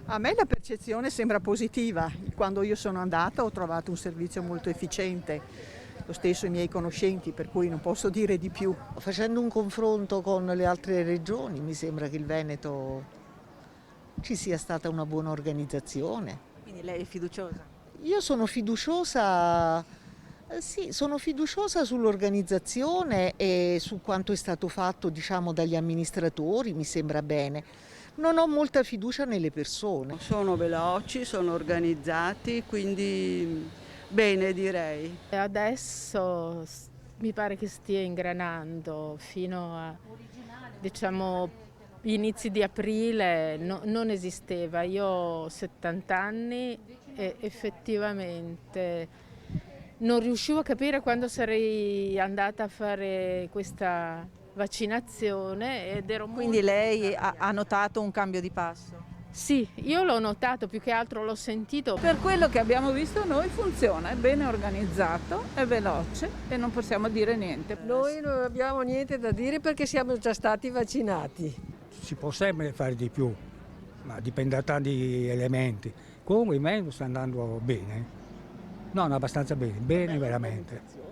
A me la percezione sembra positiva. Quando io sono andata ho trovato un servizio molto efficiente, lo stesso i miei conoscenti, per cui non posso dire di più. Facendo un confronto con le altre regioni, mi sembra che il Veneto ci sia stata una buona organizzazione. Quindi lei è fiduciosa? Io sono fiduciosa, sì, sono fiduciosa sull'organizzazione e su quanto è stato fatto, diciamo, dagli amministratori, mi sembra bene. Non ho molta fiducia nelle persone. Sono veloci, sono organizzati, quindi bene direi. E adesso mi pare che stia ingranando fino a, diciamo, inizi di aprile non esisteva. Io ho 70 anni e effettivamente non riuscivo a capire quando sarei andata a fare questa vaccinazione ed ero molto Quindi lei ha arrabbiata. notato un cambio di passo? Sì, io l'ho notato, più che altro l'ho sentito. Per quello che abbiamo visto noi funziona, è bene organizzato, è veloce e non possiamo dire niente. Noi non abbiamo niente da dire perché siamo già stati vaccinati. Si può sempre fare di più, ma dipende da tanti elementi. Comunque il me sta andando bene, non abbastanza bene, bene veramente.